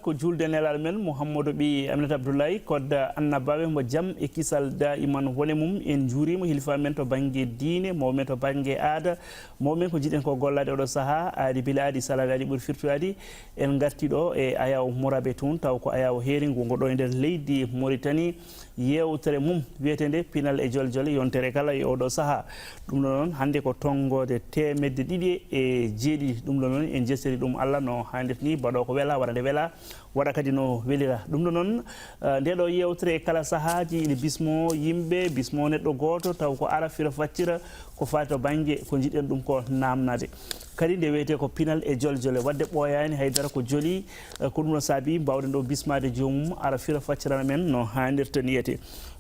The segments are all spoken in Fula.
ko julde nelal men Mouhamadou bi Aminata Abdoulaye kodda annabawe mo jam e kisal da iman wone mum en juurima hilfa men to banggue diine mawmen to banggue aada mawmen ko jiɗen ko gollade oɗo saaha aadi bilaadi salaade aadi ɓuuri firtoyade en garti ɗo e ayaw mourabe tun taw ko ayaw heeri ngo ɗo e nder leydi Mauritanie yewtere mum wiyetede pinal e joljole yontere kala e oɗo saaha ɗum ɗo noon hande ko tongode temedde ɗiɗi e jeeɗiɗi ɗum ɗo noon en jestiri ɗum Allah no handirta ni baɗo ko wela waɗa nde wela waɗa kadi no welira ɗum ɗo noon ndeɗo yewtere e kala saahaji ine bismo yimɓe bismo neɗɗo goto taw ko ara fira faccira ko fati to banggue ko jiɗen ɗum ko namnade kadi nde wiyete ko pinal e joljole wadde ɓooyani haydara ko jooli ko ɗum no saabi mbawɗen ɗo bismade jomum ara fira faccirana men no hannirta niyete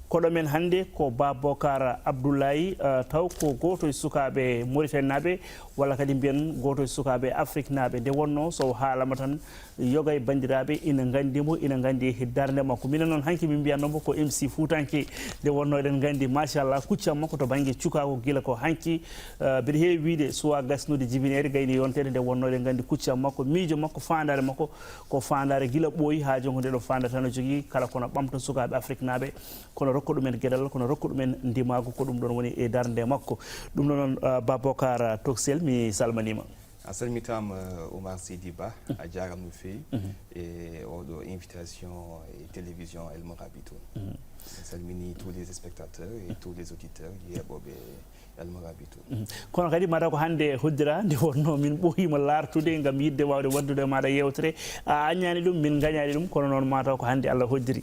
koɗo men hannde ko Babocar Abdoulaye taw ko goto e sukaɓe Mauritanie naɓe walla kadi mbiyen goto e sukaɓe Afrique naɓe nde wonno so haalama tan yoga e bandiraɓe ina gandimo ina gandi darde makko minen noon hanki min mbiyannomo ko MC Foutanké nde wonno eɗen gandi machallah kuccam makko to banggue cukako gila ko hanki mbiɗa heewi wiide suwa gasnude jibinede gayni yontede nde wonno eɗen gandi kuccam makko miijo makko fandare makko ko fandare gila ɓooyi ha jonko nde ɗo fandare tan o jogui kala kono ɓamta sukaɓe Afrique naɓe kono rokka ɗumen gueɗal kono rokka ɗumen ndimago ko ɗum ɗon woni e darde makko ɗum ɗo noon Babocar Toksel mi salmanima a salmitama Oumar Seydi Ba a jarama no fewi e oɗo invitation e télévision El Mourabi toon salmini tous les spectateurs et tous les auditeurs yeɓoɓe El Mourabi toon kono kadi mataw ko hande hoddira nde wonno min ɓooyima lartude gam yidde wawde waddude maɗa yewtere a añani ɗum min gañani ɗum kono noon mataw ko hande Allah hoddiri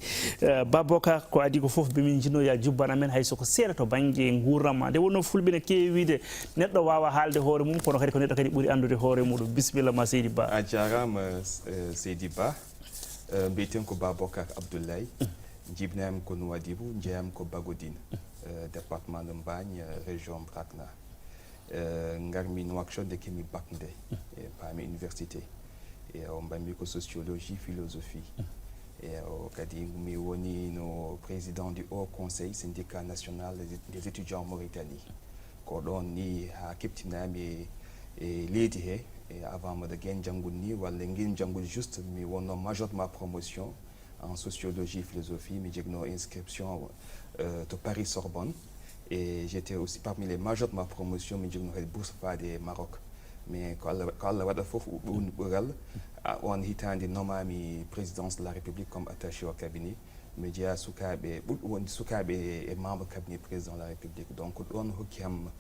Babocar ko adi ko foof bemin jinno ya jubbana men hay soko seeɗa to banggue gurranma nde wonno fulɓe ne kewi wiide neɗɗo wawa haalde hoore mum kono kadi ko neɗɗo kadi ɓuuri andude hoore muɗum bisimilla ma Seydi Ba a jarama Seydi Ba mbiyeten ko Babocar Abdoulaye jibinami ko Nouadhibou jeeyami ko Bagodine département de Mbagne région Brakna garmi Nouakchott nde kemi bac nde e paami université e o mbammi ko sociologie philosophie e o kadi mi woni no président du haut conseil syndicat national des étudiants Mauritanie ko ɗon ni ha keptinami e leydi he e avant mbaɗa guen janngol ni walla guin janngol juste mi wonno major ma promotion en sociologie philosophie mi jegno inscription to Paris Sorbonne et j'étais aussi parmi les majors de ma promotion mi jegno kadi bourse faade Maroc mais ko Allah waɗa foof ɓurni ɓural on hitande nomami présidence de la République comme attaché au cabinet mi jeeya sukaɓe ɓurɗo wonde sukaɓe e membre cabinet président de la République donc ɗon hokki ham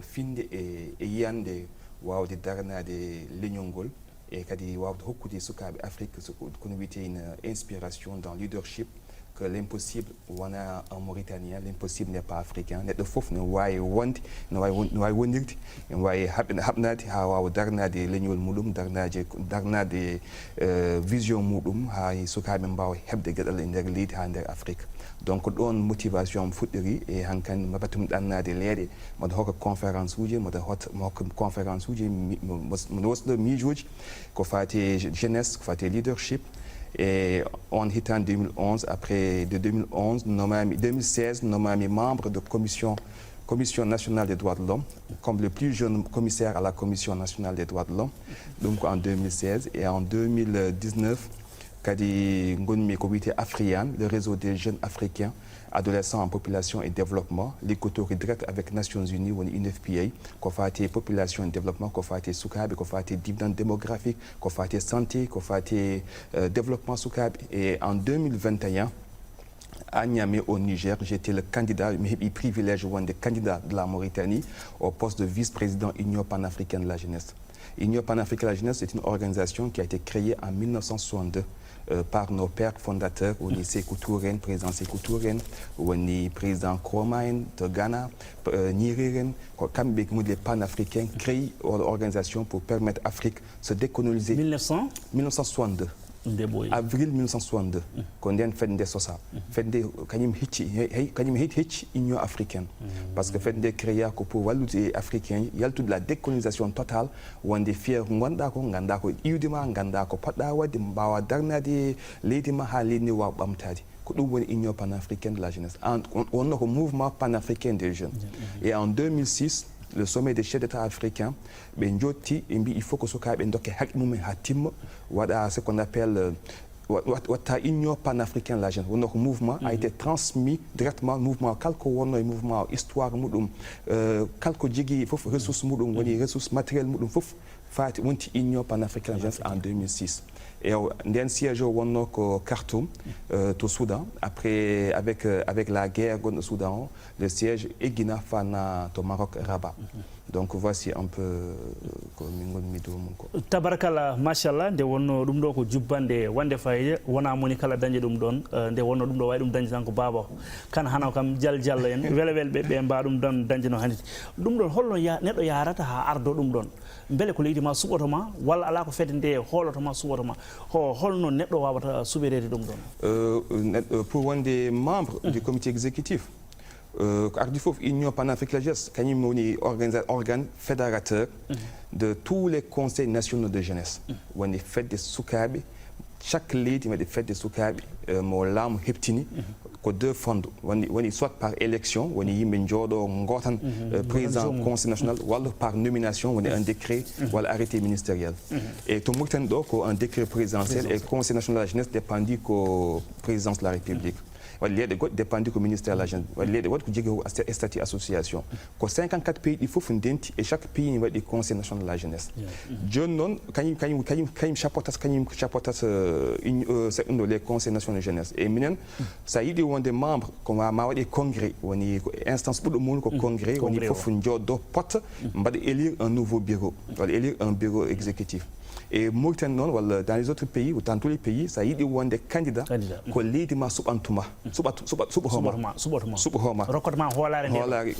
finde e yiyande wawde darnade leñol ngol e kadi wawde hokkude sukaɓe Afrique kono wiyete une inspiration dans leadership que l'impossible wona un Mauritanien l'impossible n'est pas africain neɗɗo foof ne wawi wonde ne wawi wonirde ne wawi haɓnade ha wawa darnade leñol muɗum darnade vision muɗum ha sukaɓe mbawa heɓde gueɗal e nder leydi ha nder Afrique donc ɗon motivation fuɗɗori e hankkandi mabatum ɗannade leeɗe mbaɗa hokka conférence uji mbaɗa hokka conférence uji mbaɗa wasɗo miijoji ko fati jeunesse ko fati leadership et on hitande 2011 après de 2011 nomami 2016 nomami membre de commission nationale des droits de l'homme comme le plus jeune commissaire à la commission nationale des droits de l'homme donc en 2016 et en 2019 kadi gonmi ko wiyete Afriane le réseau des jeunes africains adolescents en population et développement likotori direct avec Nations Unies woni UNFPA ko fati population et développement ko fati sukaɓe ko fati dividende démographique ko fati santé ko fati développement sukaɓe et en 2021 à Niamey au Niger, j'étais le candidat, mais privilège wonde candidat de la Mauritanie au poste de vice-président Union panafricaine de la jeunesse. Union panafricaine de la jeunesse est une organisation qui a été créée en 1962 par nos pères fondateurs, Oni Sékou Touré, président Sékou Touré, Oni président Kromain de Ghana, Nyiriren, Kambe, les panafricains créent l'organisation pour permettre à l'Afrique de se décoloniser. 1962. Avril 1962 ko nden fedde sosa fedde kanyum hecci union africaine parce que fedde créa ko pour wallude africain yaltude la décolonisation totale wonde fier gonda ko ganda ko iwdima ganda ko podda wadde mbawa darnade leydi ma ha leydi wa ɓamtade ko ɗum woni union panafricaine de la jeunesse wonno ko mouvement panafricain des jeunes et en 2006 le sommet des chefs d'État africains, il faut que ce soit docké haqqi mum ha timma waɗa ce qu'on appelle watta union panafricaine de la jeunesse wonno ko mouvement a été transmis directement mouvement kala ko wonno e mouvement histoire muɗum kala ko jogui fof ressource muɗum woni ressource matériel muɗum fof fati wonti union panafricaine de la jeunesse en 2006 et nden siège o wonno ko Khartoum to Soudan après avec la guerre gonɗo Soudan o le siège eggina fana to Maroc Rabat. Donc voici un peu ko min gonmi dow mum ko tabarakalla machallah nde wonno ɗum ɗo ko jubbande wonde fayida wona moni kala dañde ɗum ɗon nde wonno ɗum ɗo wawi ɗum dañde tan ko baba kan hano kam diallo en wele welɓe ɓe mba ɗum ɗon dañde no hanniti ɗum ɗon holno neɗɗo yarata ha ardo ɗum ɗon beele ko leydi ma suɓotoma walla ala ko fedde nde hoolotoma suɓotoma holno neɗɗo wawata suɓirede ɗum ɗon pour wonde membre du comité exécutif ardi fof union panafricaine de la jeunesse kañum woni organe fédérateur de tous les conseils nationaux de jeunesse woni fedde sukaɓe chaque leydi waɗi fedde sukaɓe mo laamu heɓtini ko deux fonds woni soit par élection woni yimɓe jooɗo gootan président conseil national walla par nomination woni un décret walla arrêté ministériel et to Mauritanie ɗo ko un décret présidentiel et conseil national de la jeunesse dépendit ko présidence de la république waɗi leyɗe goɗɗe dépendit ko ministère de la jeunesse waɗi leyɗe woɗ ko jogui statut association ko 54 pays ɗi fof ndenti et chaque pays ne waɗi conseil national de la jeunesse joni noon kañum chapeautat les conseils nationaux de jeunesse et minen sa yiiɗi wonde membre ko ma waɗi congrès woni instance ɓuurɗo mum ko congrès woni fof jooɗo potta mbaɗa élire un nouveau bureau walla élire un bureau exécutif et Mauritanie noon walla dans les autres pays ou dans tous les pays sa yiiɗi wonde candidat ko leydi ma suɓantuma suɓahoma rokkatma hoolare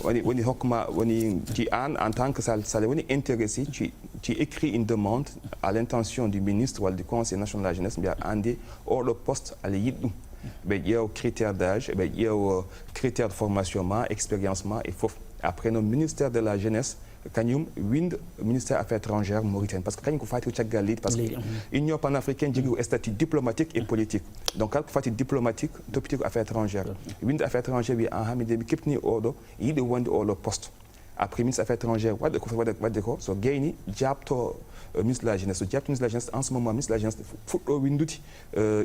woni hokkuma woni ci an en tant que sale woni intéressé tu écris une demande à l'intention du ministre walla du conseil national de la jeunesse mbiya ande oɗo poste aɗa yiɗi ɗum ɓe ƴeew critère d'âge ɓe ƴeew critère de formation ma expérience ma et fof après no ministère de la jeunesse kañum wind ministère affaires étrangères Mauritanie parce que kañum ko fati ko caggal leydi parce que union panafricaine jogui ko statut diplomatique et politique donc kala ko fati diplomatique toppiti ko affaires étrangères winde affaires étrangères wi mi de mi keptini oɗo yiiɗi wonde oɗo poste après ministre affaires étrangères wadde ko so gayni jabto ministre de la jeunesse so jabto ministre de la jeunesse en ce moment ministre de la jeunesse fuɗɗo windude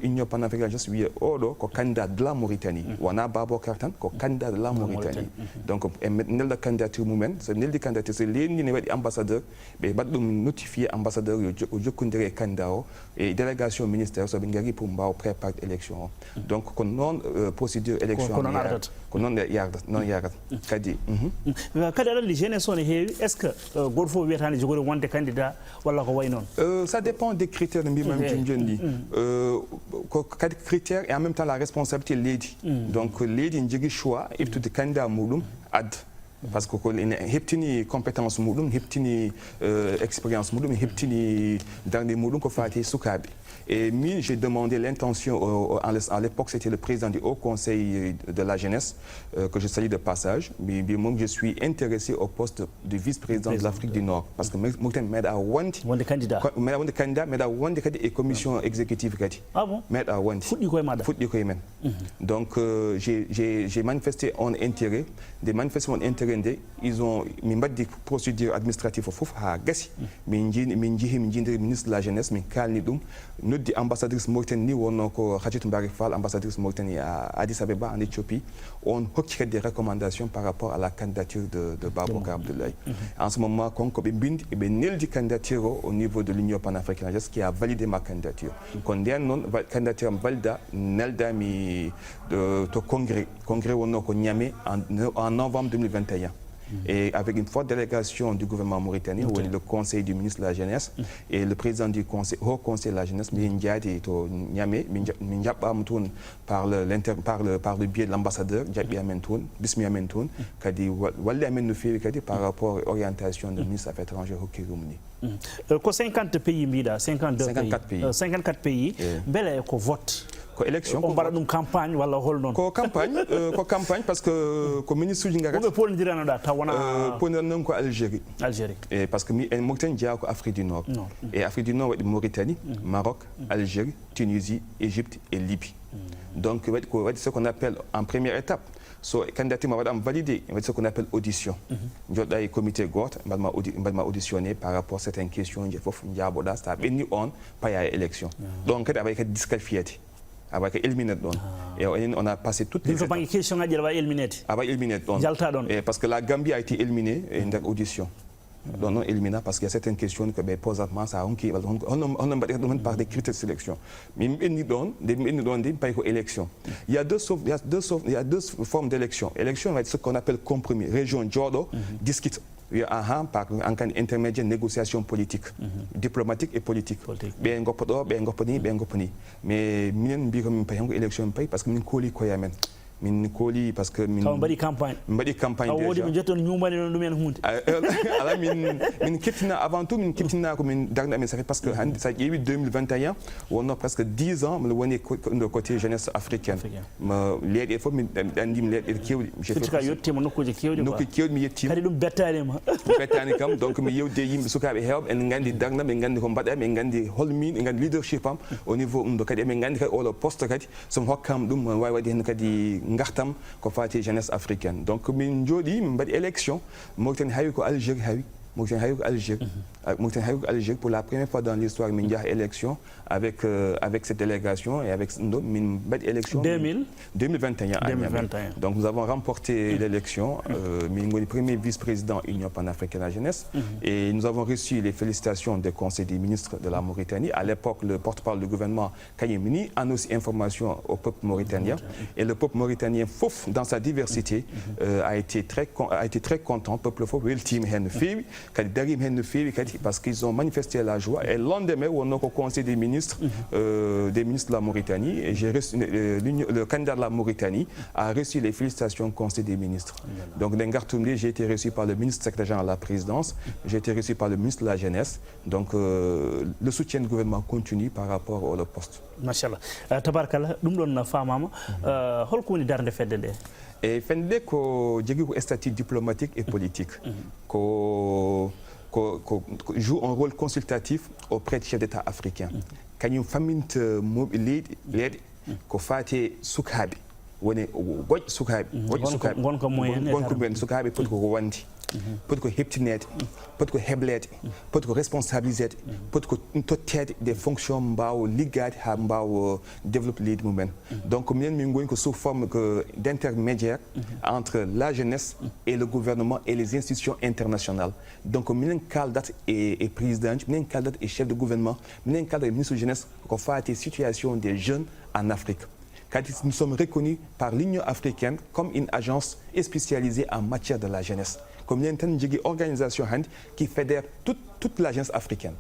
union panafricaine de la jeunesse wiye oɗo ko candidat de la Mauritanie wona Babacar tan ko candidat de la Mauritanie donc e nelda candidature mumen so neldi candidature so leydi ndi ne waɗi ambassadeur ɓe mbaɗa ɗum notifié ambassadeur yo jokkodiri e candidat o et délégation ministère soɓe gari pour mbawa préparé élection o donc ko noon procédure élection ko noon yarata kadi kadi aɗa andi jeunesse o ne heewi est ce que goto fof wiyatani jogori wonde candidat walla ko way noon ça dépend des critères no mbimami joni ni ko kadi critère et en même temps la responsabilité leydi donc leydi ne jogui choix ƴettude candidat muɗum adda par ce que ko ene heɓtini compétence muɗum heɓtini expérience muɗum heɓtini darde muɗum ko fati sukaɓe et min j'ai demandé l'intention à l'époque c'était le président du Haut Conseil de la jeunesse que je salue de passage mais moi je suis intéressé au poste de vice-président de l'Afrique du Nord parce que Mauritanie meeɗa wonde candidat meeɗa wonde kadi e commission exécutive kadi meeɗa wonde fuɗɗi koye men donc j'ai manifesté on intérêt des manifestations intérêt nde ils ont min mbaddi procédure administrative fof ha gassi min jeehi min jindiri ministre de la jeunesse min kalni ɗum noddi ambassadrice Mauritanie ni wonno ko Hadjitou Mbari Fall ambassadrice Mauritanie à Addis Abeba en Éthiopie on hokki kadi des recommandations par rapport à la candidature de Babacar Abdoulaye en ce moment konko ɓe bindi eɓe neldi candidature o au niveau de l'Union panafricaine de la jeunesse qui a validé ma candidature ko nden noon candidature am valida neldami to congrès wonno ko Niamey en novembre 2021 et avec une forte délégation du gouvernement mauritanien où le conseil du ministre de la jeunesse et le président du haut conseil de la jeunesse min jaadi to Niamey min jaɓɓama toon par le biais de l'ambassadeur jaɓɓi amen toon bismi amen toon kadi walli amen no feewi kadi par rapport à orientation de ministre affaires étrangères hokkirirum ni ko 50 pays mbiɗa 54 pays beele ko vote ko élection on mbaɗa ɗum campagne walla hol noon ko campagne parce que ko ministre uji garat ɓe polnodiranoɗa taw wona polnodirano noon ko Algérie et parce que Mauritanie jeeya ko Afrique du Nord et Afrique du Nord waɗi Mauritanie Maroc Algérie Tunisie Égypte et Libye donc waɗi ce qu'on appelle en première étape so candidature ma waɗama validé waɗi ce qu'on appelle audition joɗɗa e comité goto mbaɗma auditionné par rapport à certaines questions je fof jaaboɗa sa ɓenni on paya e élection donc kadi a waɗi kadi disqualifiété avec éliminé don et on a passé toutes les étapes. Question à dire va éliminé. Aba éliminé don. Parce que la Gambie a été éliminée dans audition. Donc non éliminé parce qu'il y a certaines questions que ben posément ça on par des critères de sélection. Mais élection. Il y a deux formes d'élection. Élection va être ce qu'on appelle compromis. Région Djodo discute par un cas intermédiaire négociation politique, diplomatique et politique. Mais élection parce que min kooli parce que min mbaɗi campagne ala min kettina avant tout min kettina ko min darna men parce que ça ƴeewi 2021 wonno presque 10 ans mbiɗa woni côté jeunesse africaine leeɗe fof min anndimi leeɗe kewɗi ka yettima nokkuji kewɗi mi yettima kadi ɗum bettanima bettani kam donc mi yewde yimɓe sukaɓe heewɓe en nganndi darna ɓe nganndi ko mbaɗa ɓe nganndi holmin ɓe nganndi leadership am au niveau ɗum ɗo kadi eɓe nganndi kadi oɗo poste kadi somi hokkama ɗum wawi waɗi hen kadi gartam ko fati jeunesse africaine donc min jooɗi min mbaɗi élection Mauritanie hawi ko Algérie hawi Mauritanie hawi ko Algérie pour la première fois dans l'histoire min jaha élection avec cette délégation et avec min mbaɗi élection 2021 donc nous avons remporté l'élection min woni premier vice-président Union panafricaine de la jeunesse et nous avons reçu les félicitations des conseils des ministres de la Mauritanie. À l'époque le porte-parole du gouvernement Kayemini annonce information au peuple mauritanien et le peuple mauritanien fof dans sa diversité a été très content peuple fof weltima hen no feewi kadi darima hen no feewi kadi parce qu'ils ont manifesté la joie et le lendemain wonno ko conseil des ministres de la Mauritanie et j'ai reçu le candidat de la Mauritanie a reçu les félicitations du conseil des ministres. Donc j'ai été reçu par le ministre secrétaire général à la présidence, j'ai été reçu par le ministre de la jeunesse. Donc le soutien du gouvernement continue par rapport au poste. Machallah. Tabarkalla dum don famama holko woni darde fedde nde et fende ko jogui ko statut diplomatique et politique ko joue un rôle consultatif auprès des chefs d'État africains. Kañum faminte leeɗe ko fate sukaɓe woni goƴ sukaɓe gonko mumen sukaɓe poti koko wandi poti ko heptinede poti ko heblede poti ko responsabilisede poti ko tottede des fonctions mbawa liggade ha mbawa développe leydi mumen donc minen min goni ko sous forme d'intermédiaire entre la jeunesse et le gouvernement et les institutions internationales. Donc minen kaldat et président minen kaldat et chef de gouvernement minen kaldat ministre de jeunesse ko fati situation des jeunes en Afrique. Nous sommes reconnus par l'Union africaine comme une agence spécialisée en matière de la jeunesse. Comme il y a une organisation qui fédère toute l'agence africaine.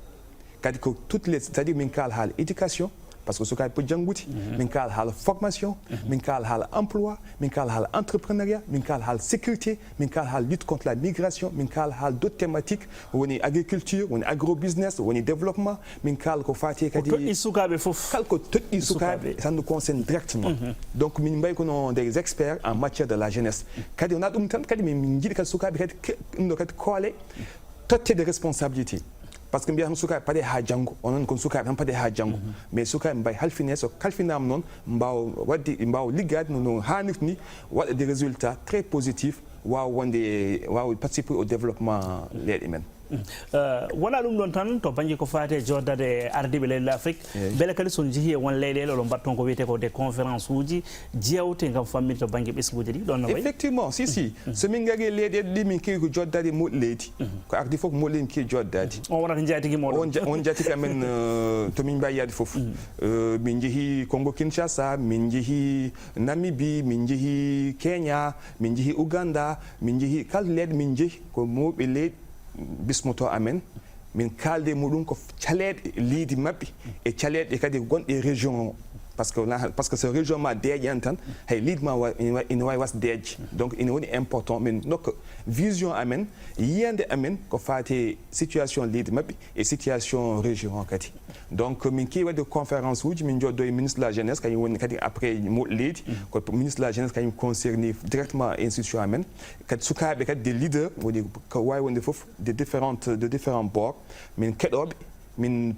C'est-à-dire l'éducation, parce que ce qu'on peut dire, la formation, l'emploi, l'entrepreneuriat, la sécurité, la lutte contre la migration, d'autres thématiques, l'agriculture, l'agrobusiness, le développement, ça nous concerne directement. Donc, nous avons des experts en matière de la jeunesse. On a des responsabilités. Parce que mbiyam suka pade ha jango onon kon suka tan pade ha jango mais suka mbay halfine so kalfinam non mbaw liggade no hanif ni wada des résultats très positifs waaw participer au développement leedi men wona ɗum ɗon tan to banggue ko fate joddade ardiɓe leydi l'Afrique beele kadi son jeehi e won leyɗele oɗo mbatton ko wiyete ko des conférences uji jewte gam famminde to banggue ɓesguji ɗi ɗon no wayi effectivement si somin gari leyɗele ɗi min kewi ko joddade moɗɗi leydi ko ardi foof moɗɗi min kewi joddade on wonata jatigi moɗon on jatigi amen tomin mbawi yaade foof min jeehi Congo Kinshasa min jeehi Namibie min jeehi Kenya min jeehi Ouganda min jeehi kala leyɗe min jeehi ko mawɓe leydi bismoto amen min kalde muɗum ko caleɗe leydi mabɓe e caleɗe kadi gonɗe région parce que ce région ma deeƴan tan hay leydi ma ina wawi was deejje donc ina woni important min nokka vision amen yiyande amen ko fate situation leydi mabɓe et situation région kadi donc min kewi wadde conférence uji min joddo e ministre de la jeunesse kañum woni kadi après moɗɗi leydi ko ministre de la jeunesse kañum concerné directement institution amen kadi sukaɓe kadi des leaders woni ko wawi wonde foof de différents bords min keɗoɓe min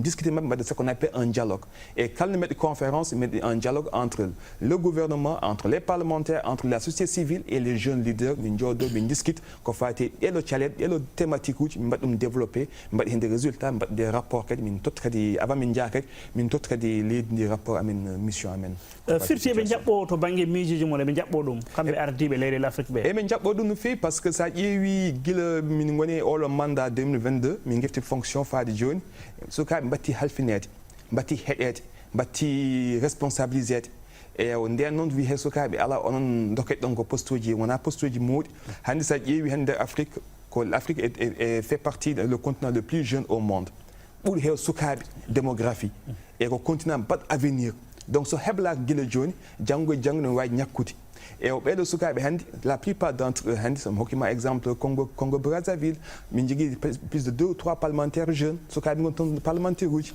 discuter même de ce qu'on appelle un dialogue. Et quand nous mettons conférence, nous mettons un dialogue entre le gouvernement, entre les parlementaires, entre la société civile et les jeunes leaders. Nous discutons qu'on fait et le challenge et le thématique où nous développer, des résultats, des rapports, avant des rapports à une mission. Firti ɓe jaɓɓo to banggue miijiji mon ɓe jaɓɓo ɗum kamɓe ardiɓe leyɗele Afrique ɓe min jaɓɓo ɗum no feewi par ce que sa ƴeewi guila min goni oɗo mandat 2022 min gefti fonction faade joni sukaɓe batti halfinede batti heɗede batti responsabilisede e nden noon wi he sukaɓe ala onon doket ɗon ko poste uji wona poste uji mawɗi hannde sa ƴeewi hannde Afrique ko l'Afrique fait partie le continent le plus jeune au monde ɓuuri heew sukaɓe démographie e ko continent mbaɗ avenir donc so heblaka guila joni janggo e janggo ne wawi ñakkude e ɓeɗo sukaɓe hannde la plupart d'entre eux hannde somi hokkima exemple Congo Brazzaville min jogui plus de 2 ou 3 parlementaires jeunes sukaɓe gon toon parlementaire uji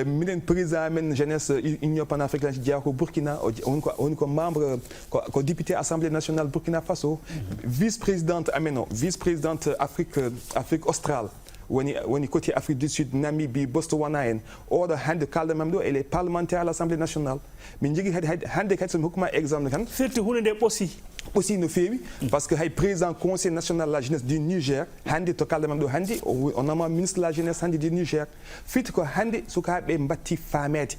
minen président men jeunesse union panafricaine jeeya ko Burkina woni ko membre ko député assemblée nationale Burkina Faso vice présidente amen o vice présidente Afrique australe woni côté Afrique du Sud, Namibie, Botswana en oɗo hande kalda mam ɗo elle est parlementaire à l'Assemblée nationale min jogui hande kadi somi hokkuma exemple kan firti hunde nde ɓoosi no feewi par ce que hay président conseil national de la jeunesse du Niger hande to kalda mam ɗo hande o nama ministre de la jeunesse hande du Niger firti ko hande sukaɓe batti famede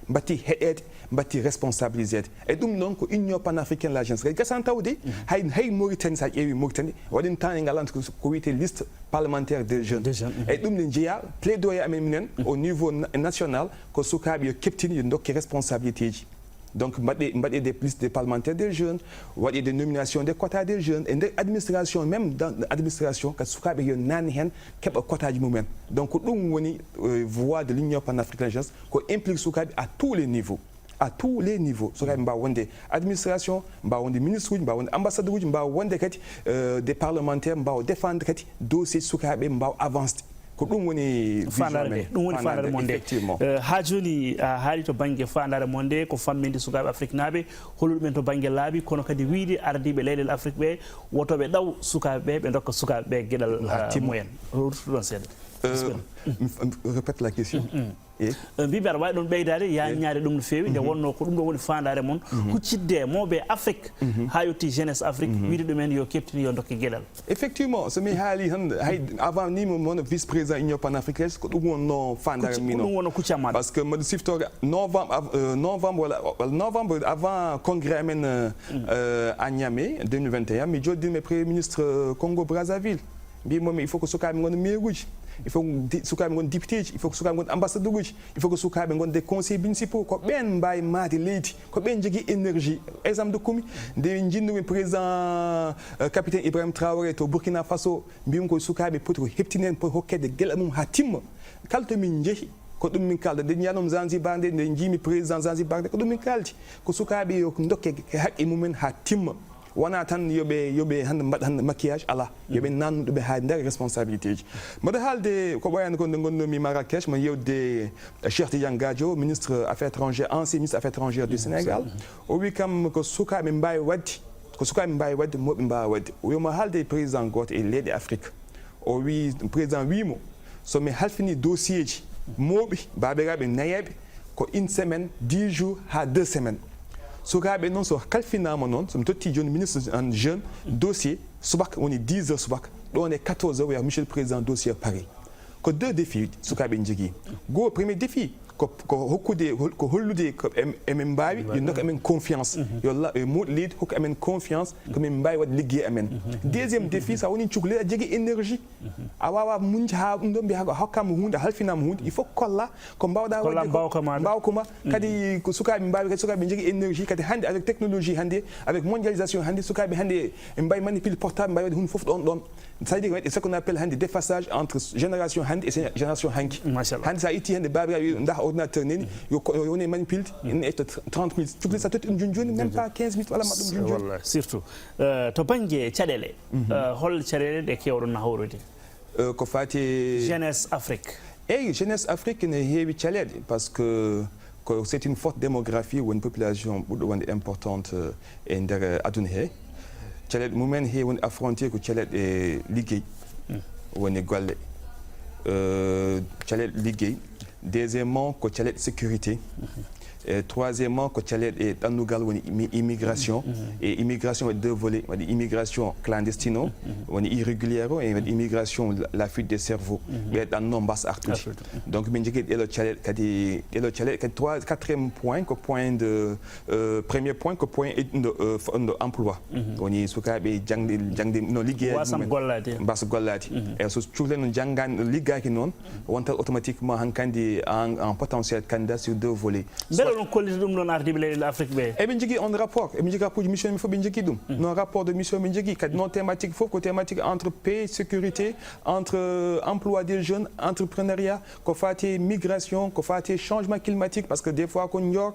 batti heɗede batti responsabilisede e ɗum noon ko union panafricaine la jeunesse kadi gasan tawde hay Mauritanie sa ƴeewi Mauritanie waɗin temps e galanta ko wiyete liste parlementaire des jeunes e ɗum ne jeeya plaidoyer amen minen au niveau national ko sukaɓe yo keptini yo dokke responsabilité ji donc mbaɗe des listes des parlementaires des jeunes waɗe des nominations des quotas des jeunes et nder administration même dans l'administration kadi sukaɓe yo nanni hen keɓa quotaji mumen donc ɗum woni voix de l'union panafricaine jeunesse ko implique sukaɓe à tous les niveaux sukaɓe mbawa wonde administration mbawa wonde ministre uji mbawa wonde ambassadeur uji mbawa wonde kadi des parlementaires mbawa défendre kadi dossier sukaɓe mbawa avancede ko ɗum woni fandare ɗum woni fandare mon nde ha joni a haali to banggue fandare mon nde ko famminde sukaɓe Afrique naaɓe holluɗumen to banggue laabi kono kadi wiide ardiɓe leyɗele Afrique ɓe wotoɓe ɗaw sukaɓe ɓe dokka sukaɓe ɓe gueɗal mumen rutuɗon seeɗa répète la question mbiɓe aɗa wawi ɗon ɓeydade yaññade ɗum no feewi nde wonno ko ɗum ɗo woni fandare moon huccidde mawɓe Afrique ha yetti jeunesse Afrique wiide ɗumen yo keptini yo dokke gueɗal effectivement somi haali tan hay avant ni mono vice président union panafricaine ko ɗum wonno fandare min o ɗum wonno kuccammaɗa par ce que mbiɗa siftore novembre avant congrès amen à Niamey 2021 mi joddinmi premier ministre Congo Brazzaville mbimomi il faut que sukaɓe gona maire uji il faut sukaɓe gon député ji il faut que sukaɓe gon ambassadeur uji il faut que sukaɓe gon des conseils municipaux ko ɓen mbawi maade leydi ko ɓen jogui énergie exemple de komi nde jinnomi président capitaine Ibrahima Traoré to Burkina Faso mbimi ko sukaɓe poti ko heptinen poti hokkede gueɗal mum ha timma kala to min jeehi ko ɗum min kalda nde jiyanom Zanzibar nde jiimi président Zanzibar nde ko ɗum min kaldi ko sukaɓe yo dokke haqqe mumen ha timma wona tan yoɓe hande mbaɗa hande maquillage ala yoɓe nannuɗoɓe ha nder responsabilité ji mbaɗa haalde ko ɓoyani ko nde gonnomi Marrakech mo yewde Cheikh Tidiane Gadio ministre affaires étrangères ancien ministre affaires étrangères du Sénégal o wi kam ko sukaɓe mbawi wadde moɓe mbawa wadde o wimo haalde président goto e leyɗe Afrique o wi président wimo somi halfini dossier ji mawɓe babiraɓe nayeɓe ko 1 semaine 10 jours ha 2 semaines sukaɓe noon so kalfinama noon somi totti joni ministre en jeune dossier subaka woni 10 heures subaka ɗon e 14 heures wiya monsieur le président dossier pareil ko 2 défis sukaɓe jogui goho premier défi ko hokkude ko hollude ko emen mbawi yo dokka amen confiance yo moɗo leydi hokka amen confiance komin mbawi wadde ligguey amen deuxiéme défi sa woni cukalel a jogui énergie a wawa muñde ha ɗum ɗo mbiya hokkama hunde a halfinama hunde il faut kolla ko mbawɗa wadde mbawkoma kadi ko sukaɓe mbawi kadi sukaɓe jogui énergie kadi hande avec technologie hande avec mondialisation hande sukaɓe hande mbawi manipule portable mbawi wadde hunde foof ɗon ça veut dire ce qu'on appelle hande déphasage entre génération hande et génération hanki hande sa itti hande babiraɓe nda ordinateur neni yo woni manipule ene etto 30 minutes cukalel sa totti ɗum joni même pas 15 minutes walla maɗum joni wallahi surtout to banggue caɗele hol caɗele ɗe kewɗon nahawrude ko fati jeunesse Afrique eyyi jeunesse Afrique ne heewi caɗele par ce que c'est une forte démographie woni population ɓurɗo wonde importante e nder aduna he caɗele mumen he woni affronté ko caɗele liggey woni golle calet liggéey. Deuxièmement ko calet sécurité. Troisièmement ko calet e ɗannugal woni immigration. Et immigration waɗi 2 volets, waɗi immigration clandestine o woni irrégulière o e waɗi immigration la fuite des cerveaux. ɓe ɗanno mbasa artude. Donc min jogui ɗeɗo calet kadi 4e point ko point de premier point ko point de emploi. woni sukaɓe jangde no liggeyaji mumen mbasa gollade. e so cuhlen no janggani no liggaki noon wontat automatiquement hankkandi en potentiel candidat sur 2 volets. on kollita ɗum noon ardiɓe leyɗele Afrique ɓe eɓe jogui on rapport eɓe jogui rapport de mission fof ɓe jogui ɗum non rapport de mission ɓe jogui kadi non thématique fof ko thématique entre paix sécurité entre emploi des jeunes entrepreneuriat ko fati migration ko fati changement climatique parce que des fois ko jor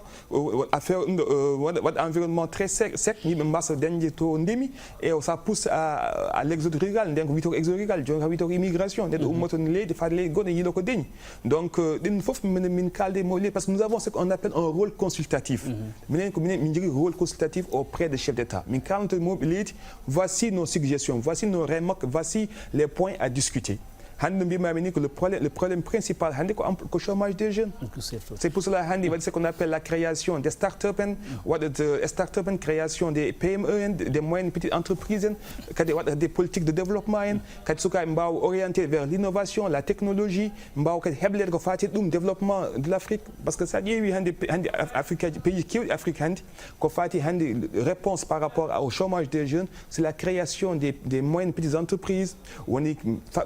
affaire waɗa environnement très sec yimɓe mbasa dañde to ndemi et ça pousse à l'exode rural nden ko wiyete ko exode rural joni ko wiyete ko immigration neɗɗo ummoto leydi fade leydi goɗɗo yiiɗo ko deñi donc ɗin fof min kalde mo leydi parce que nous avons ce qu'on appelle un rôle consultatif. Min jogui rôle consultatif auprès des chefs d'État. Min kalante moɓe leydi voici nos suggestions, voici nos remarques, voici les points à discuter. hande mbimami ni que le problème principal hande ko chômage des jeunes. C'est pour cela hande waɗi ce qu'on appelle la création des start-up en création des PME des moyennes petites entreprises kadi waɗa des politiques de développement en kadi sukaɓe mbawa orienté vers l'innovation la technologie mbawa kadi heblede ko fati ɗum développement de l'Afrique parce que sa ƴeewi hande Afrique pays kewɗi Afrique hande ko fati hande réponse par rapport au chômage des jeunes c'est la création des moyennes petites entreprises woni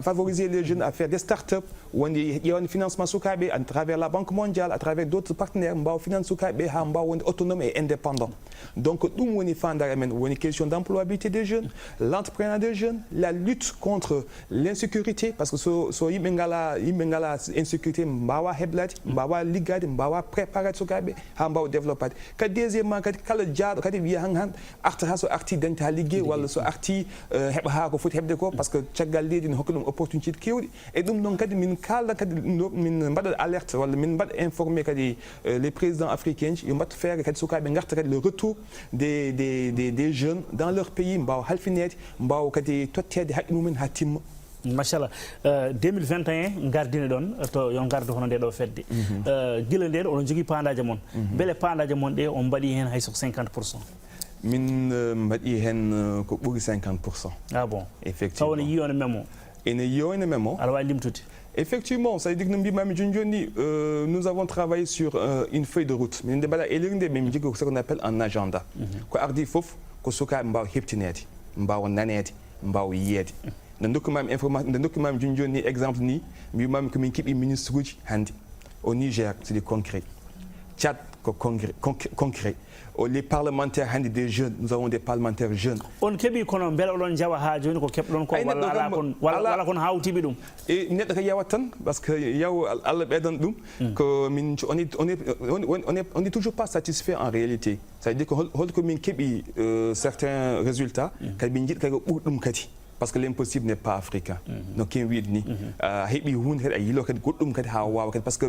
favoriser les jeunes à faire des start-up woni ƴewan financement sukaɓe à travers la Banque mondiale à travers d'autres partenaires mbawa finance sukaɓe ha mbawa wonde autonome et indépendant donc ɗum woni fandare men woni question d'employabilité des jeunes l'entrepreneuriat des jeunes la lutte contre l'insécurité parce que so yimɓe ngala insécurité mbawa heblade mbawa liggade mbawa préparade sukaɓe ha mbawa développade kadi deuxièmement kadi kala jaaɗo kadi wiya han arta ha so arti dañta ha liggey walla so arti heɓa ha ko foti hebde ko par ce que caggal leydi ne hokka ɗum opportunité kewɗi e ɗum noon kadi min kalda kadi min mbaɗa alerte walla min mbaɗa informé kadi les présidents africains yo mbatta feere kadi sukaɓe garta kadi le retour des jeunes dans leur pays mbawa halfinede mbawa kadi tottede haqqe mumen ha timma machallah 2021 gardine ɗon to yo gardu hono nde ɗo fedde guila nde oɗon jogui pandaje moon beele pandaje moon ɗe on mbaɗi hen hayso 50%. min mbaɗi hen ko ɓuuri 50%. Ah bon effectivement tawne yiyone memo ene yiyone memo aɗa wawi limtude. Effectivement, ça veut dire que nous avons travaillé sur une feuille de route. Nous avons ce qu'on appelle un agenda. Ko ardi fof ko suka mbaw heptinede, mbaw nanede, mbaw yede. Dans document junjoni exemple ni, mbimami ko min keɓi ministre uji hande. Au Niger, c'est du concret. Tchad ko concret. Les parlementaires hande des jeunes, nous avons des parlementaires jeunes. On keɓi kono beele oɗon jawa ha joni ko keɓɗon ko walla kon hawtiɓe ɗum. E neɗɗo ko yawat tan par ce que yaw Allah ɓeydan ɗum ko min on est toujours pas satisfait en réalité. Ça veut dire que holko min keɓi certains résultats kadi min jiiɗi kadi ko ɓuuri ɗum kadi parce que l'impossible n'est pas africain. No ken wiide ni heɓi hunde kadi a yilo kadi goɗɗum kadi ha wawa kadi parce que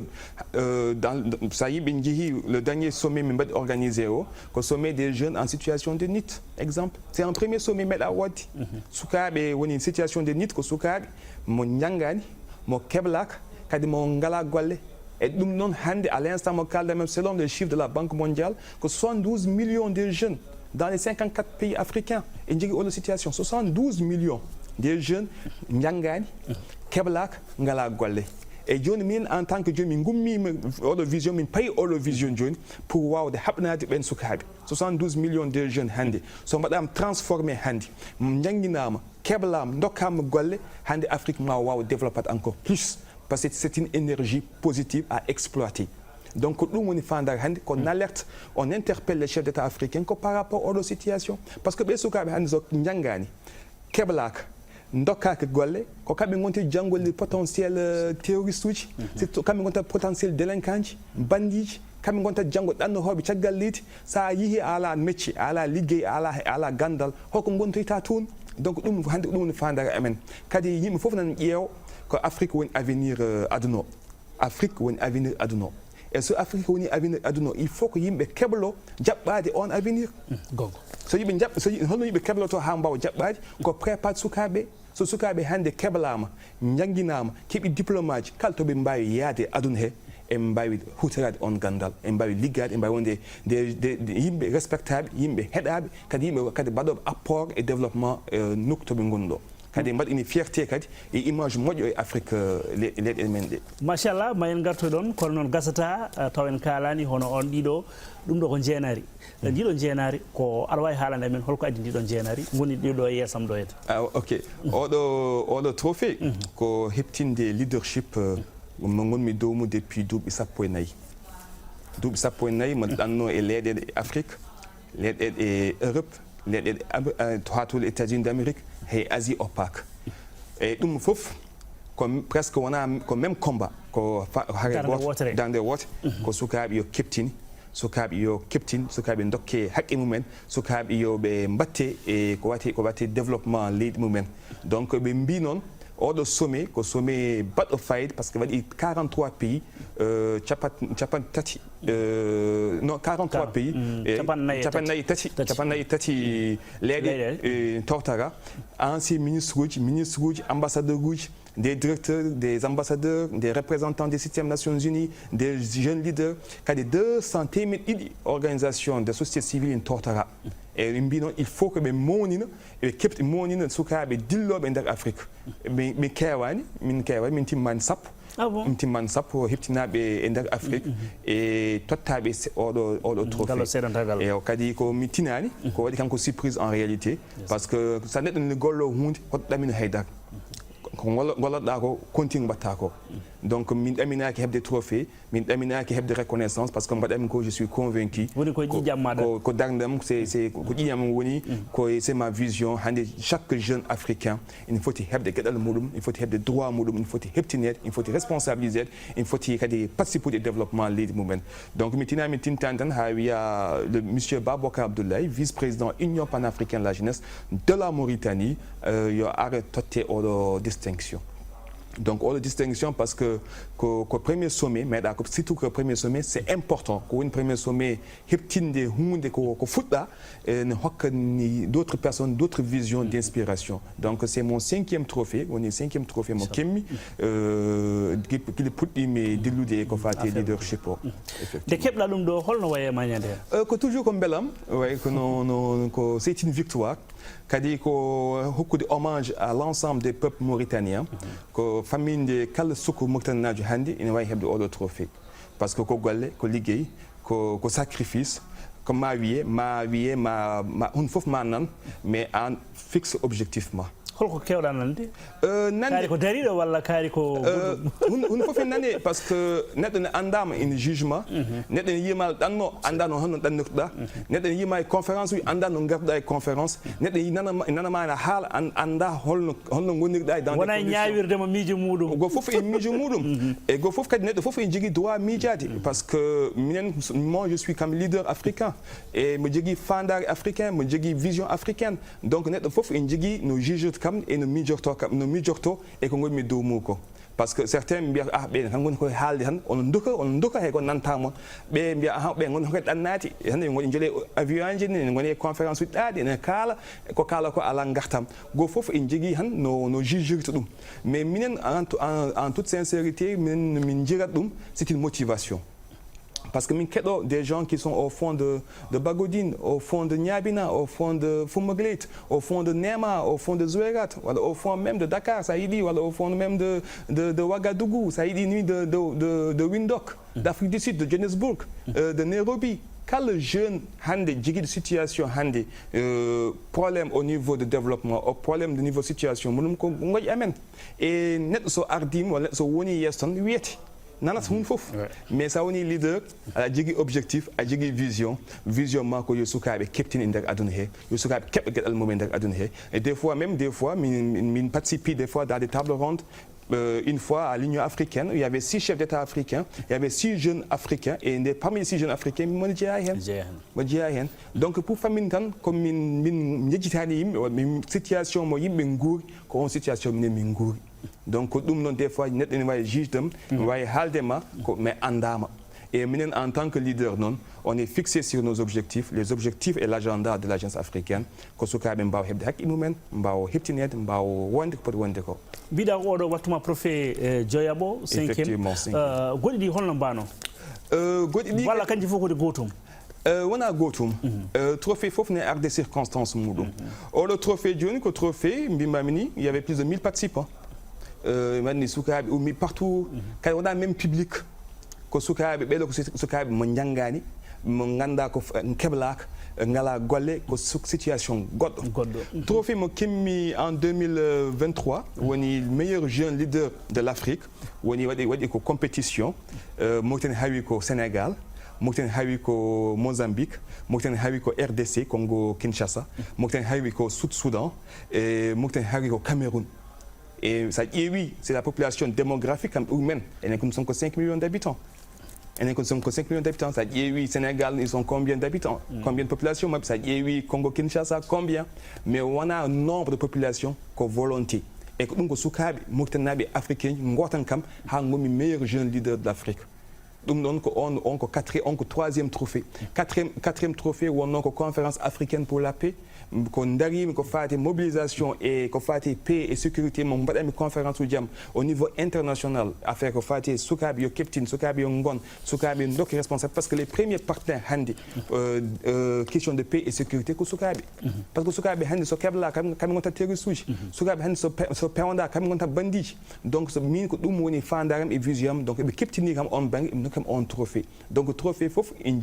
sa yimɓe jeehi le dernier sommet min mbaɗi organisé o ko sommet des jeunes en situation de NIT exemple c'est un premier sommet meɗa wadde sukaɓe woni situation de NIT ko sukaɓe mo janggani mo keblaka kadi mo ngala golle et ɗum noon hande à l'instant mo kalda même selon les chiffres de la Banque mondiale que 72 millions de jeunes dans les 54 pays africains et jogui oɗo situation 72 millions de jeunes janggani keblaka ngala golle e joni min en tant que joni min gummima oɗo vision min payi oɗo vision joni pour wawde haɓnade ɓen sukaɓe 72 millions de jeunes hande so mbaɗama transformé hande jangguinama keblama dokkama golle hande Afrique ma wawa développade encore plus parce que c'est une énergie positive à exploiter. Donc, nous on alerte, on interpelle les chefs d'État africains par rapport à la situation. Parce que les gens njangani, keblak, ndokak golle, ko kabe ngonte jangol le potentiel terroriste, c'est kabe ngonte potentiel délinquant, bandit, kabe ngonte jango dan hobi tiagal liti, sa yihi ala métier, ala liggéey, ala gandal, hoko ngonte ta tun. Donc dum hande dum fandara amen. Kadi yimbe fofu nan yew ko Afrique woni avenir aduna. Afrique woni avenir aduna. e so Afrique woni avenir aduna il faut ko yimɓe keblo jaɓɓade on avenir gonga so yimɓe jaɓ so holno yimɓe kebloto ha mbawa jaɓɓade ko prépare sukaɓe so sukaɓe hande keblama jangguinama keeɓi diplôme aji kala toɓe mbawi yaade aduna he en mbawi hutorade on gandal en mbawi liggade en mbawi wonde yimɓe respectaɓe yimɓe heɗaɓe kadi yimɓe kadi mbaɗoɓe apport et développement nokku toɓe goni ɗo kadi mbaɗini fierté kadi e image moƴƴo e Afrique leyɗele men ɗe machallah ma en gartoy ɗon kono noon gasata taw en kalani hono on ɗiɗo ɗum ɗo ko jeenari ndiɗo jeenari ko aɗa wawi haalande men holko addi ndiɗo jeenari goni ɗiɗo e yeesam ɗo hede ok oɗo trophée ko heɓtinde leadership mo gonmi dow mum depuis duuɓi 14 duuɓi 14 mo ɗanno e leyɗele Afrique leyɗele e Europe leyɗele hatole États-Unis d'Amérique hey Asie opaque e ɗum fof ko presque wona ko même combat ko hare goto dande wote ko sukaɓe yo keptini sukaɓe yo keptin sukaɓe dokke haqqe mumen sukaɓe yo ɓe mbatte e ko wate développement leydi mumen donc ɓe mbi noon oɗo sommet ko sommet baɗɗo fayida par ce que waɗi 43 pays capan tati non 43 pays capannayi tati leyɗe tawtara ancien ministre uji ambassadeur uji des directeurs des ambassadeurs des représentants des systèmes Nations Unies des jeunes leaders kadi 200 ɗiɗi organisation de société civile en tawtara e mbi noon il faut que ɓe mawnina ɓe kepti mawnina sukaɓe dilloɓe nder Afrique min kewani min timmani sappo min timmani sappo heɓtinaɓe e nder Afrique e tottaɓe oɗo trophée e kadi ko mi tinani ko waɗi kanko surprise en réalité par ce que sa neɗɗo ne gollo hunde hoto ɗamino haydara ko golloɗa ko continue mbatta ko donc min ɗaminaki heɓde trophée min ɗaminaki heɓde reconnaissance par ce que mbaɗami ko je suis convaincu woni ko ƴiƴam maɗa ko dardam c'est ko ƴiƴam woni ko c'est ma vision hande chaque jeune africain ina foti heɓde gueɗal muɗum ina foti heɓde droit muɗum ina foti heɓtinede ina foti responsabilisede ina foti kadi participer e développement leydi mumen donc mi tinani tintani tan ha wiya le monsieur Babocar Abdoulaye vice-président Union panafricaine de la jeunesse de la Mauritanie yo ara totte oɗo distinction donc oɗo distinction parce que ko premier sommet meeɗa ko surtout que premier sommet c'est important ko woni premier sommet heɓtinde hunde ko fuɗɗa ne hokka ni d'autres personnes d'autres visions d'inspiration donc c'est mon 5e trophée woni 5e trophée mo kemmi kili puɗɗimi dillude ko fati leadership o nde keɓɗa ɗum ɗo holno waye mañade hen ko toujours ko beelam way ko c'est une victoire kadi ko hokkude hommage à l'ensemble des peuples mauritaniens ko famille kala suku mauritaniajo hannde ina wawi heɓde oɗo trophée par ce que ko golle ko liggey ko sacrifice ko ma wiye hun foof ma nan mais an fixe objectif ma holko kewɗa nande kaari ko dariɗo walla kaari ko hun foof en nani par ce que neɗɗo ne andama ene jugement neɗɗo ne yiyama ɗanno andano honno ɗannotoɗa neɗɗo ne yiyama e conférence uji anda no garduɗa e conférence neɗɗo nanama ne haala anda holno gonirɗa e dans wona ñawirdemo miijo muɗum go foof e miijo muɗum e go foof kadi neɗɗo foof ene jogui droit miijade par ce que minen moi je suis comme leader africain e mo jogui fandare africain mo jogui vision africaine donc neɗɗo foof ene jogui no jugete kam e no miijorto e ko gonmi dow mum ko par ce que certains mbiyata ɓe tan goni koye haalde tan ono doka hay ko nantama ɓe mbiya ɓe goni hokkede ɗannati hande ɓe goni joole avion ji ne goni e conférence uji ɗaaɗi ene kaala ko kaala ko ala gartam go foof en jogui han no jugirta ɗum mais minen en toute sincérité min jirat ɗum c'est une motivation parce que min keɗo des gens qui sont au fond de Bagodine, au fond de Niabina, au fond de Fumaglit, au fond de Nema, au fond de Zouerat, au fond même de Dakar, ça y dit, au fond même de Ouagadougou, ça y dit de Windhoek, d'Afrique du Sud, de Johannesburg, de Nairobi. Quand le jeune hande jigi situation hande problème au niveau de développement au problème de niveau situation munum ko ngoy amen et net so ardim wala so woni yeston wieti nanas hun fof mais ça woni leader ala jigi objectif a jigi vision ma ko yo sukaɓe keptini nder aduna he yo sukaɓe keɓɓe gueɗal mumen nder aduna he et des fois min participe des fois dans des tables rondes une fois à l'Union africaine, il y avait 6 chefs d'État africains, il y avait 6 jeunes africains, et parmi les 6 jeunes africains, moi je dis donc pour famille comme min situation mo yimɓe nguuri ko on situation min nguuri donc ɗum noon des fois neɗɗo ne wawi juge ɗum ne wawi haaldema ko mais andama Et maintenant, en tant que leader, non, on est fixé sur nos objectifs, les objectifs et l'agenda de l'agence africaine. Que ce soit mbao hebde hakki mumen, mbao heptinede, mbao wonde ko wonde ko. Bida odo watuma profet Joyabo 5e. Effectivement 5e. Godi holno mbano. Godi wala kanji foko de gotum. On a gotum. Trophée fof ne arde circonstances moudum. Or le trophée joni ko trophée Mbimbamini, il y avait plus de 1000 participants. Mani sukabe partout, on a même public. Ko sukabe be ko sukabe mo jangani mo ganda ko keblak ngala golle ko situation goddo. Trophée mo kimmi en 2023 woni meilleur jeune leader de l'Afrique woni wadi ko compétition moten hawi ko Sénégal, moten hawi ko Mozambique, moten hawi ko RDC Congo Kinshasa, moten hawi ko Soudan et moten hawi ko Cameroun. Et ça, et oui, c'est la population démographique humaine. Elle est comme 5 millions d'habitants. Elle est comme 5 millions d'habitants. Ça, et oui, Sénégal, ils sont combien d'habitants? Combien de population? Ça, et oui, Congo-Kinshasa, combien? Mais on a un nombre de populations qu'on volonté. Et que nous, les Africains, nous sommes les meilleurs jeunes leaders de l'Afrique. Donc, on a troisième trophée. Quatrième trophée, où on a une conférence africaine pour la paix. Qu'on arrive, qu'on fasse des mobilisations et qu'on fasse des paix et sécurité, mon conférence au niveau international, à faire qu'on fasse des soukabi, captain, soukabi, ngon, soukabi, donc responsable, parce que les premiers partenaires handi, question de paix et sécurité, que soukabi. Parce que soukabi handi, soukabi là, comme on t'a terroriste, soukabi handi, so peranda, comme on t'a bandit. Donc, ce mine que nous, on est fan d'armes et vision, donc, le captain, comme on bang, comme on trophée. Donc, le trophée, il faut un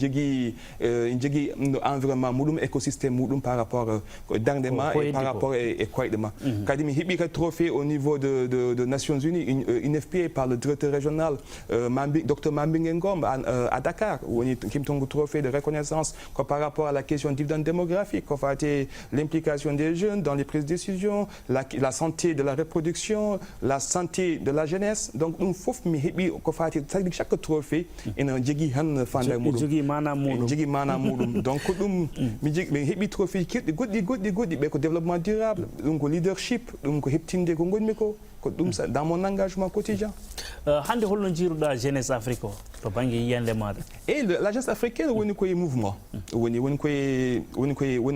environnement, un écosystème, par rapport d'Andema et par rapport à Kwaïdema. Kadimi Hibika trophée au niveau de Nations Unies, une FPA par le directeur régional, Dr Mambing Ngom à Dakar, où il y a un trophée de reconnaissance par rapport à la question dividende démographique, l'implication des jeunes dans les prises de décision, la santé de la reproduction, la santé de la jeunesse. Donc, il faut que chaque trophée ait un djegi han fanda moudou. Djegi mana moudou. Donc, il trophée Godi, développement durable, donc leadership, donc dans mon engagement quotidien. Hande holno jiruda jeunesse Afrique to bangi yande mada. Et l'agence africaine woni koy mouvement. Woni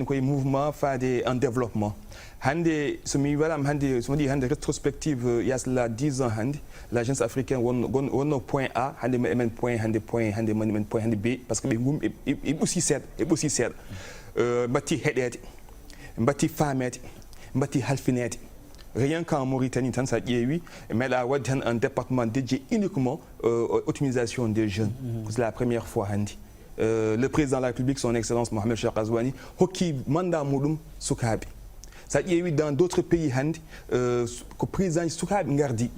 koy mouvement faire un développement. Hande somi wala hande somi hande rétrospective il y a cela 10 ans hande l'agence africaine won point A hande men point B parce que be aussi set bati hedede bati famede bati halfinede. Rien qu'en Mauritanie, ça y mais là, on a un département dédié uniquement à l'optimisation des jeunes. C'est la première fois, Handi. Le président de la République, son Excellence Mohamed Cheikh Ghazouani, qui mandat Mouloum Soukabi. Ça y est dans d'autres pays, Handi, que le président Soukabi Ngardi.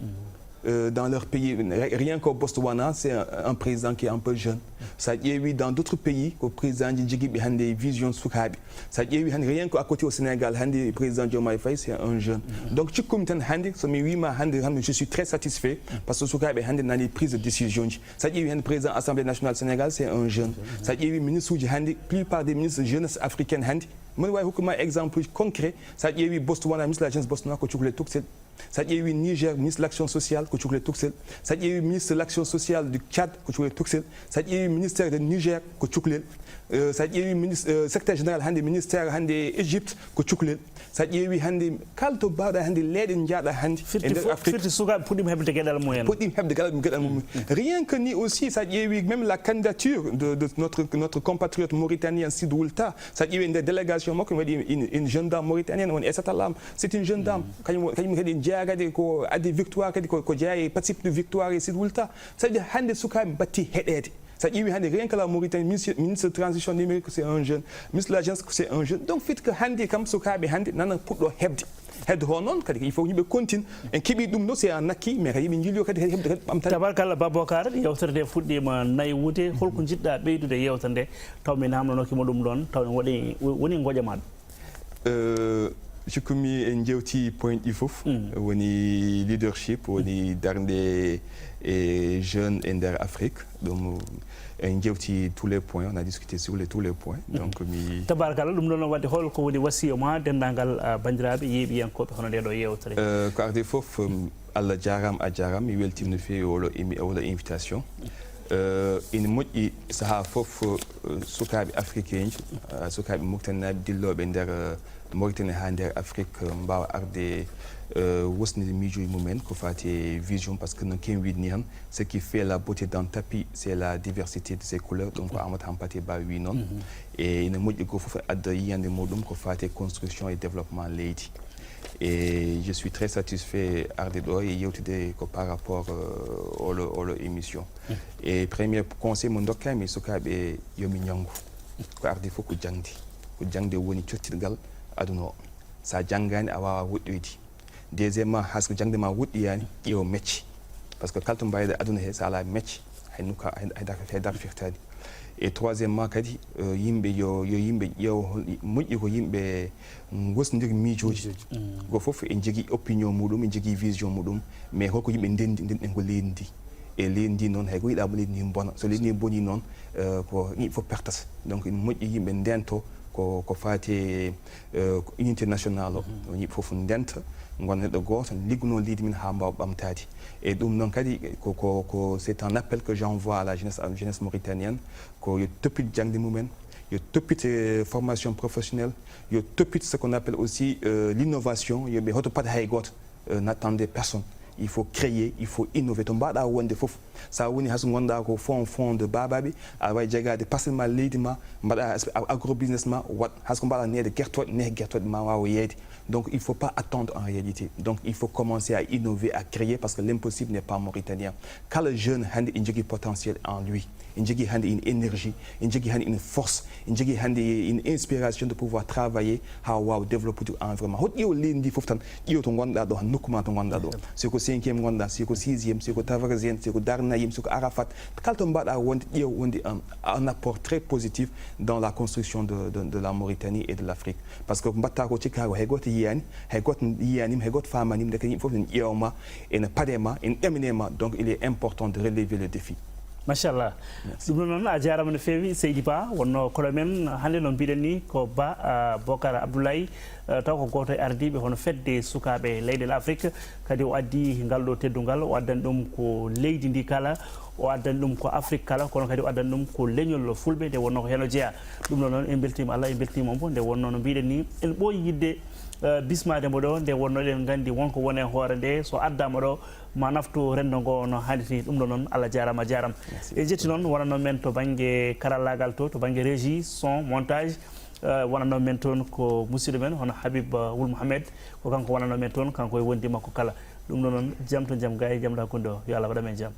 Dans leur pays, rien qu'au Botswana, c'est un président qui est un peu jeune. Ça y est dans d'autres pays, le président Djigui a des visions Soukabi. Ça y est rien qu'à côté au Sénégal, le président Diomaye Faye, c'est un jeune. Donc, je suis très satisfait parce que Soukabi a des prises de décision. Ça y est le président de l'Assemblée nationale du Sénégal, c'est un jeune. Ça y est le ministre la plupart des ministres jeunesse africaines, je vais vous un exemple concret. Ça y est Botswana, ministre de l'agence Botswana, que ça y est Niger, ministre de l'Action sociale, que tu voulais Tuxel. Ça y est ministre de l'Action sociale du Tchad, que tu voulais Tuxel. Ça y est ministère du Niger, que tu voulais. Ça y est secrétaire général du ministère de l'Égypte, que tu voulais. Ça y est Handi Kalto Bada Handi Leden Jada Handi. Rien que ni aussi, ça y est même la candidature de notre compatriote mauritanien Sidoulta. Ça y est une délégation, moi, une jeune dame mauritanienne, c'est une jeune dame. À des victoires, participe de victoire et Sidoulta. Ça veut dire Handi Soukab Bati Heded. Ça dit rien que la Mauritanie, ministre de transition numérique, c'est un jeune, ministre de l'agence, c'est un jeune. Donc, fait que Handi, comme Soukabi, Handi, n'a pas de hebdi. Il faut qu'il continue. Et qui dit que c'est un acquis, mais il y a Tabarkalla Baboucar, yewtere fuɗɗima nayi wuute holko jiɗɗa ɓeydude yewtere nde taw min hamnanoki mo ɗum ɗon taw woni goƴa maɗa. Je commis un petit point il faut woni leadership woni darde et jeunes en Afrique donc un petit tous les points on a discuté sur tous les points donc mi tabarkalla dum don wadde hol ko woni wasiyo ma dendangal bandirabe yebi yankobe hono de do yewtere ko arde fof Allah jaram a jaram mi weltimno fe wala invitation ina moƴƴi sahaa fof sukaaɓe africain ji sukaaɓe mauritaniaɓe dillooɓe nder Mauritanie haa nder Afrique mbawa arde wosnide miijoji mumen ko fati e vision par ce que no kewi wiide ni han ce qui fait la beauté d'un tapis c'est la diversité de ses couleurs ɗum ko Amadou Hampâté Bâ wi noon e ina moƴƴi goo fof adda yiyande muɗum ko fati e construction et développement leydi et je suis très satisfait arde ɗo e yewtude ko par rapport oɗo émission et premier conseil mo dokkami sukaɓe yomi ñangu ko arde fof ko jangde woni cottirgal aduna o sa janggani a wawa woɗɗoyde deuxièmement hayso jangde ma woɗɗoyani ƴeew mecce par ce que kala to mbayde aduna he sa ala mecce hay nokka haydara firtani et troisièmement kadi yimɓe yo yimɓe ƴeew moƴƴi ko yimɓe gosnodir miijoji go fof en jogui opinion muɗum en jogui vision muɗum mais holko yimɓe ndenɗen ko leydi ndi e leydi ndi noon hayko yiɗama leydi ndi bona so leydi ndi boni noon ko yimɓe fof pertata donc ene moƴƴi yimɓe ndento ko fati unité nationale o yimɓe fof ndenta gon neɗɗo goto liggono leydi min ha mbawa ɓamtade et ɗum noon kadi ko c'est un appel que j'envoie à la jeunesse mauritanienne ko yo toppit jangde mumen yo toppite formation professionnelle yo toppite ce qu'on appelle aussi l'innovation yoɓe hoto paada hay goto n'attendez personne il faut créer il faut innover to mbaɗa wonde fof sa woni hayso gonɗa ko fond de babaɓe aɗa wawi jagade parcellement leydi ma mbaɗa agrobusiness ma wat hayso mbaɗa nede guertoɗe nehe guertoɗe ma wawa yeeyde donc il faut pas attendre en réalité donc il faut commencer à innover à créer parce que l'impossible n'est pas mauritanien kala jeune hande en jogui potentiel en lui en jogui hande une énergie en jogui hande une force en jogui hande une inspiration de pouvoir travailler ha wawa développer environnement hoto ƴeew leydi ndi foof tan ƴeew to gonɗa ɗo han nokkuma to gonɗa ɗo siko 5e gonɗa siko 6e siko Tavarzien siko Darnayim siko Arafat kala to mbaɗa wonde ƴeew wonde un apport très positif dans la construction de la Mauritanie et de l'Afrique parce que mbatta ko cikka hay goto yiyani hay goto yiyanima hay goto famanima deke yimɓe foof ne ƴeewma ene paadema ene ɗaminema donc il est important de relever le défi machallah ɗum ɗo noon a jarama no fewi Seydi Ba wonno kolo men hannde no mbiɗen ni ko Ba Bocar Abdoulaye taw ko goto e ardiɓe hono fedde sukaɓe leyɗel Afrique kadi o addi ngal ɗo teddungal o addani ɗum ko leydi ndi kala o addani ɗum ko Afrique kala kono kadi o addani ɗum ko leñol fulɓe nde wonno ko heno jeeya ɗum ɗo noon en beltima Allah en beltimamo nde wonno no mbiɗen ni en ɓooyi yidde bismade mo ɗo nde wonno eɗen gandi wonko woni e hoore nde so addama ɗo ma naftu rendo ngo no hanniti ɗum ɗo noon Allah jarama e jetti noon wonano men to banggue karallagal to banggue régie son montage wonano men toon ko musidɗo men hono Habib Wul Mohamed ko kanko wonano men toon kanko e wondi makko kala ɗum ɗo noon jaam to jaam ga e jaam ɗo hakkude o yo Allah waɗa men jaam